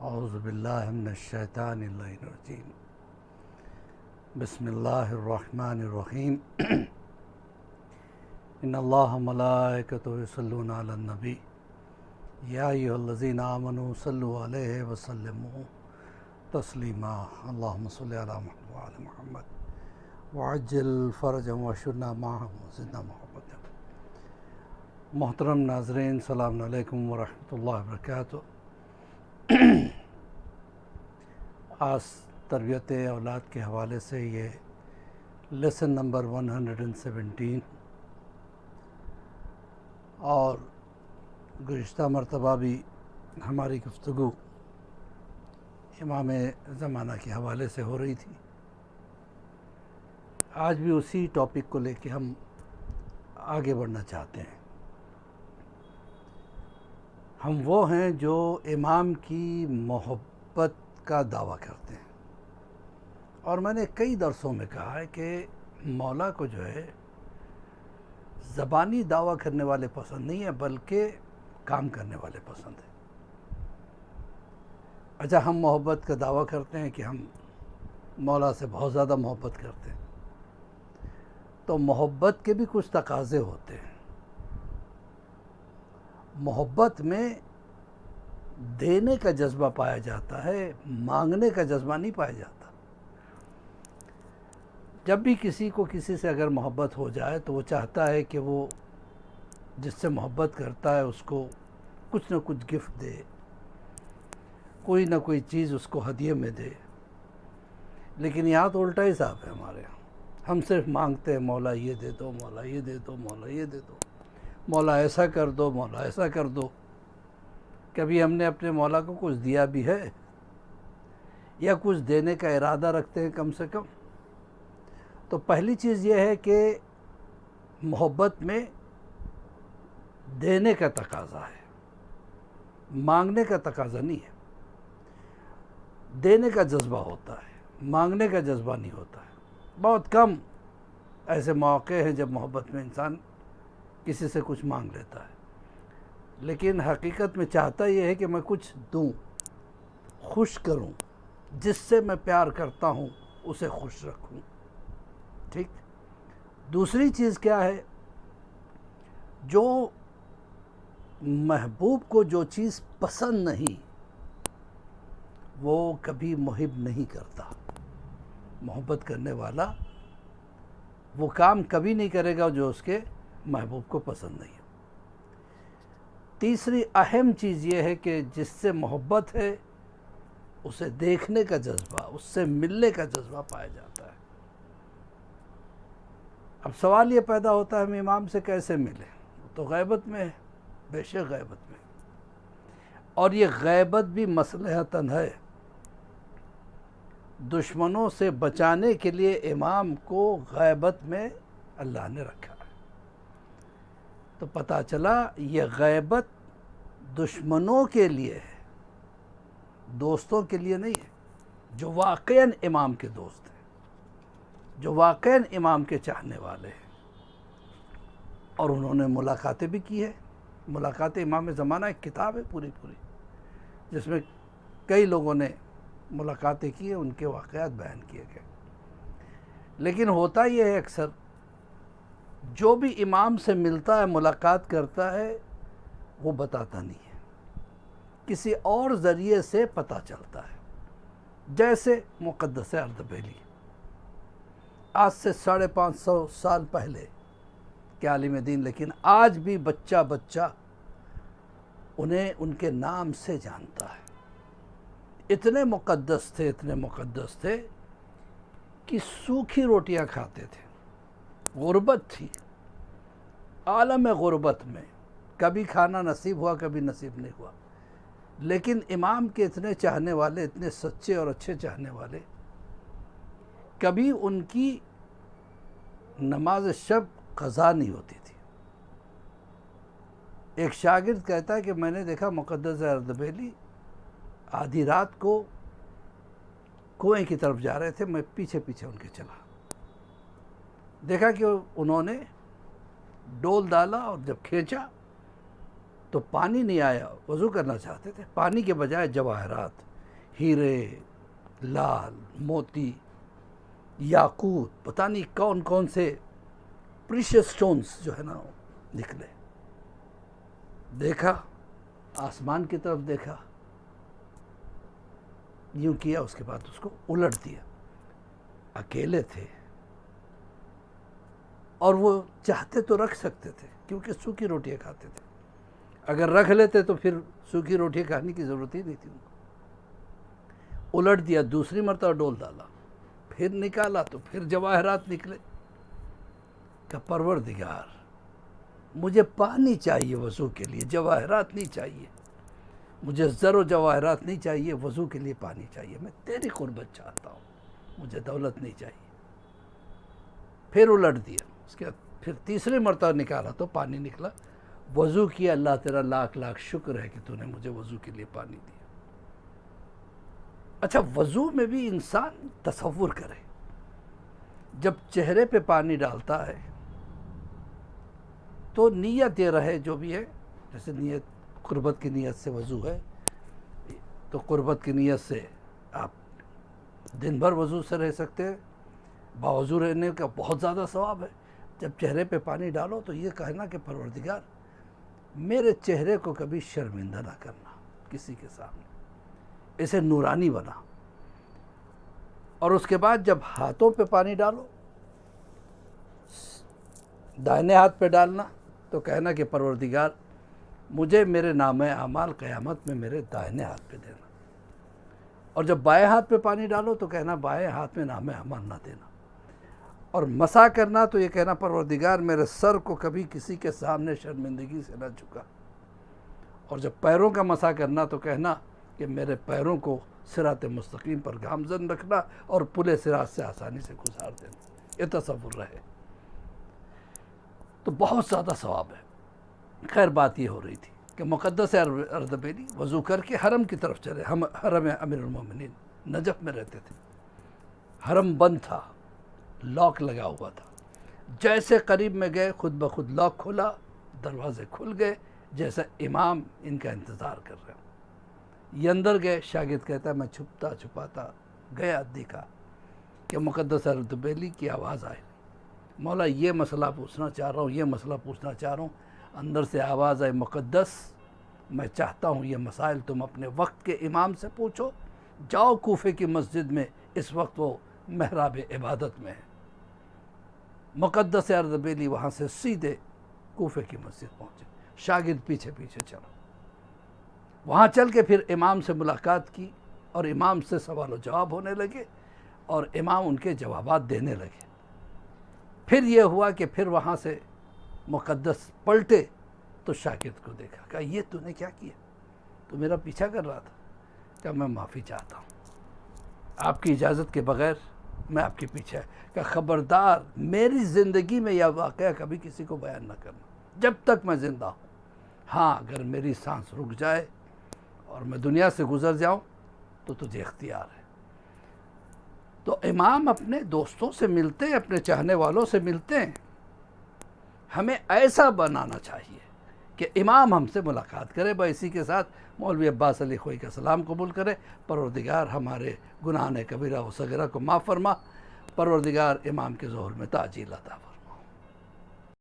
اعوذ باللہ من الشیطان اللعین الرجیم بسم اللہ الرحمن الرحیم ان اللہ ملائکتہ یصلون علی النبی یا ایھا الذین آمنوا صلوا علیہ وسلموا تسلیما اللہم صلی علی محمد وعلی محمد وعجل فرجهم واشرنا معهم وزدنا محبتا۔ محترم ناظرین، السلام علیکم ورحمۃ اللہ وبرکاتہ۔ آج تربیت اولاد کے حوالے سے یہ لیسن نمبر 117 اور گزشتہ مرتبہ بھی ہماری گفتگو امام زمانہ کے حوالے سے ہو رہی تھی۔ آج بھی اسی ٹاپک کو لے کے ہم آگے بڑھنا چاہتے ہیں۔ ہم وہ ہیں جو امام کی محبت کا دعویٰ کرتے ہیں، اور میں نے کئی درسوں میں کہا ہے کہ مولا کو جو ہے زبانی دعویٰ کرنے والے پسند نہیں ہیں، بلکہ کام کرنے والے پسند ہیں۔ اچھا، ہم محبت کا دعویٰ کرتے ہیں کہ ہم مولا سے بہت زیادہ محبت کرتے ہیں، تو محبت کے بھی کچھ تقاضے ہوتے ہیں۔ محبت میں دینے کا جذبہ پایا جاتا ہے، مانگنے کا جذبہ نہیں پایا جاتا۔ جب بھی کسی کو کسی سے اگر محبت ہو جائے تو وہ چاہتا ہے کہ وہ جس سے محبت کرتا ہے اس کو کچھ نہ کچھ گفٹ دے، کوئی نہ کوئی چیز اس کو ہدیے میں دے۔ لیکن یہاں تو الٹا حساب ہے ہمارے یہاں۔ ہم صرف مانگتے ہیں مولا یہ دے دو، مولا یہ دے دو، مولا یہ دے دو، مولا ایسا کر دو، مولا ایسا کر دو۔ کبھی ہم نے اپنے مولا کو کچھ دیا بھی ہے یا کچھ دینے کا ارادہ رکھتے ہیں کم سے کم؟ تو پہلی چیز یہ ہے کہ محبت میں دینے کا تقاضا ہے، مانگنے کا تقاضا نہیں ہے۔ دینے کا جذبہ ہوتا ہے، مانگنے کا جذبہ نہیں ہوتا ہے۔ بہت کم ایسے مواقع ہیں جب محبت میں انسان کسی سے کچھ مانگ لیتا ہے، لیکن حقیقت میں چاہتا یہ ہے کہ میں کچھ دوں، خوش کروں، جس سے میں پیار کرتا ہوں اسے خوش رکھوں۔ ٹھیک؟ دوسری چیز کیا ہے؟ جو محبوب کو جو چیز پسند نہیں وہ کبھی محب نہیں کرتا۔ محبت کرنے والا وہ کام کبھی نہیں کرے گا جو اس کے محبوب کو پسند نہیں ہو۔ تیسری اہم چیز یہ ہے کہ جس سے محبت ہے اسے دیکھنے کا جذبہ، اس سے ملنے کا جذبہ پایا جاتا ہے۔ اب سوال یہ پیدا ہوتا ہے ہم امام سے کیسے ملیں؟ وہ تو غیبت میں ہے، بے شک غیبت میں، اور یہ غیبت بھی مصلحتاً ہے۔ دشمنوں سے بچانے کے لیے امام کو غیبت میں اللہ نے رکھا ہے۔ تو پتہ چلا یہ غیبت دشمنوں کے لیے ہے، دوستوں کے لیے نہیں ہے، جو واقعاً امام کے دوست ہیں، جو واقعاً امام کے چاہنے والے ہیں۔ اور انہوں نے ملاقاتیں بھی کی ہے۔ ملاقات امام زمانہ ایک کتاب ہے پوری جس میں کئی لوگوں نے ملاقاتیں کی ہیں، ان کے واقعات بیان کیے گئے۔ لیکن ہوتا یہ ہے اکثر جو بھی امام سے ملتا ہے، ملاقات کرتا ہے، وہ بتاتا نہیں ہے، کسی اور ذریعے سے پتہ چلتا ہے۔ جیسے مقدس اردبیلی، آج سے 550 سال پہلے کے عالم دین، لیکن آج بھی بچہ انہیں ان کے نام سے جانتا ہے۔ اتنے مقدس تھے کہ سوکھی روٹیاں کھاتے تھے۔ غربت تھی، عالم غربت میں کبھی کھانا نصیب ہوا، کبھی نصیب نہیں ہوا، لیکن امام کے اتنے چاہنے والے، اتنے سچے اور اچھے چاہنے والے، کبھی ان کی نماز شب قضا نہیں ہوتی تھی۔ ایک شاگرد کہتا ہے کہ میں نے دیکھا مقدس اردبیلی آدھی رات کو کنویں کی طرف جا رہے تھے، میں پیچھے ان کے چلا، دیکھا کہ انہوں نے ڈول ڈالا اور جب کھینچا تو پانی نہیں آیا۔ وضو کرنا چاہتے تھے، پانی کے بجائے جواہرات، ہیرے، لال، موتی، یاقوت، پتہ نہیں کون کون سے پریشیس سٹونز جو ہے نا نکلے. دیکھا، آسمان کی طرف دیکھا، یوں کیا، اس کے بعد اس کو الٹ دیا. اکیلے تھے اور وہ چاہتے تو رکھ سکتے تھے کیونکہ سوکھی روٹیاں کھاتے تھے. اگر رکھ لیتے تو پھر سوکھی روٹیاں کھانے کی ضرورت ہی نہیں تھی ان کو. الٹ دیا، دوسری مرتبہ ڈول ڈالا، پھر نکالا تو پھر جواہرات نکلے. کہ پروردگار مجھے پانی چاہیے وضو کے لیے، جواہرات نہیں چاہیے. مجھے زر و جواہرات نہیں چاہیے، وضو کے لیے پانی چاہیے. میں تیری قربت چاہتا ہوں، مجھے دولت نہیں چاہیے. پھر الٹ دیا، اس کے بعد پھر تیسری مرتبہ نکالا تو پانی نکلا. وضو کیا، اللہ تیرا لاکھ لاکھ شکر ہے کہ تو نے مجھے وضو کے لیے پانی دیا. اچھا، وضو میں بھی انسان تصور کرے، جب چہرے پہ پانی ڈالتا ہے تو نیت یہ رہے جو بھی ہے، جیسے نیت قربت کی نیت سے وضو ہے تو قربت کی نیت سے آپ دن بھر وضو سے رہ سکتے ہیں. باوضو رہنے کا بہت زیادہ ثواب ہے. جب چہرے پہ پانی ڈالو تو یہ کہنا کہ پروردگار میرے چہرے کو کبھی شرمندہ نہ کرنا کسی کے سامنے، اسے نورانی بنا. اور اس کے بعد جب ہاتھوں پہ پانی ڈالو، دائنے ہاتھ پہ ڈالنا تو کہنا کہ پروردگار مجھے میرے نامہ اعمال قیامت میں میرے دائنے ہاتھ پہ دینا. اور جب بائیں ہاتھ پہ پانی ڈالو تو کہنا بائیں ہاتھ میں نامہ اعمال نہ دینا. اور مسح کرنا تو یہ کہنا پروردگار میرے سر کو کبھی کسی کے سامنے شرمندگی سے نہ جھکا. اور جب پیروں کا مسح کرنا تو کہنا کہ میرے پیروں کو صراط مستقیم پر گامزن رکھنا اور پلے صراط سے آسانی سے گزار دینا. یہ تصور رہے تو بہت زیادہ ثواب ہے. خیر، بات یہ ہو رہی تھی کہ مقدس اردبیلی وضو کر کے حرم کی طرف چلے. ہم حرم امیر المومنین نجف میں رہتے تھے. حرم بند تھا، لاک لگا ہوا تھا. جیسے قریب میں گئے خود بخود لاک کھلا، دروازے کھل گئے، جیسے امام ان کا انتظار کر رہے ہوں. یہ اندر گئے، شاگرد کہتا ہے میں چھپتا چھپاتا گیا، دیکھا کہ مقدس اردبیلی کی آواز آئی، مولا یہ مسئلہ پوچھنا چاہ رہا ہوں، یہ مسئلہ پوچھنا چاہ رہا ہوں. اندر سے آواز آئی، مقدس میں چاہتا ہوں یہ مسائل تم اپنے وقت کے امام سے پوچھو. جاؤ کوفے کی مسجد میں، اس وقت وہ محراب عبادت میں ہے. مقدس اردبیلی وہاں سے سیدھے کوفے کی مسجد پہنچے. شاگرد پیچھے پیچھے چلا. وہاں چل کے پھر امام سے ملاقات کی اور امام سے سوال و جواب ہونے لگے اور امام ان کے جوابات دینے لگے. پھر یہ ہوا کہ پھر وہاں سے مقدس پلٹے تو شاگرد کو دیکھا، کہا یہ تو نے کیا کیا؟ تو میرا پیچھا کر رہا تھا. کہا میں معافی چاہتا ہوں، آپ کی اجازت کے بغیر میں آپ کے پیچھے. کہ خبردار میری زندگی میں یہ واقعہ کبھی کسی کو بیان نہ کرنا جب تک میں زندہ ہوں. ہاں، اگر میری سانس رک جائے اور میں دنیا سے گزر جاؤں تو تجھے اختیار ہے. تو امام اپنے دوستوں سے ملتے ہیں، اپنے چاہنے والوں سے ملتے ہیں. ہمیں ایسا بنانا چاہیے کہ امام ہم سے ملاقات کرے. اسی کے ساتھ مولوی عباس علی خوئی کا سلام قبول کرے. پروردگار ہمارے گناہ کبیرہ و صغیرہ کو معاف فرما. پروردگار امام کے ظہور میں تعجیل عطا فرما.